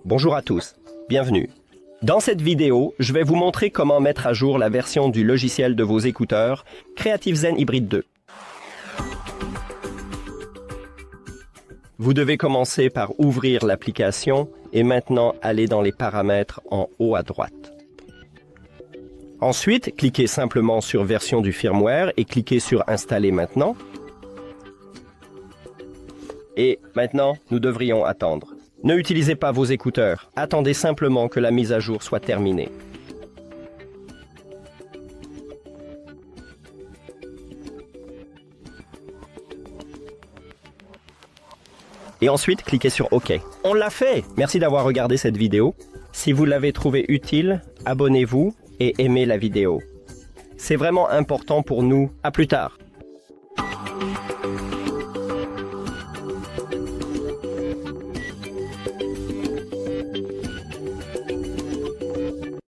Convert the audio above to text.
Bonjour à tous, bienvenue. Dans cette vidéo, je vais vous montrer comment mettre à jour la version du logiciel de vos écouteurs Creative Zen Hybrid 2. Vous devez commencer par ouvrir l'application et maintenant aller dans les paramètres en haut à droite. Ensuite, cliquez simplement sur Version du firmware et cliquez sur Installer maintenant. Et maintenant, nous devrions attendre. Ne utilisez pas vos écouteurs, attendez simplement que la mise à jour soit terminée. Et ensuite, cliquez sur OK. On l'a fait! Merci d'avoir regardé cette vidéo. Si vous l'avez trouvée utile, abonnez-vous et aimez la vidéo. C'est vraiment important pour nous. À plus tard!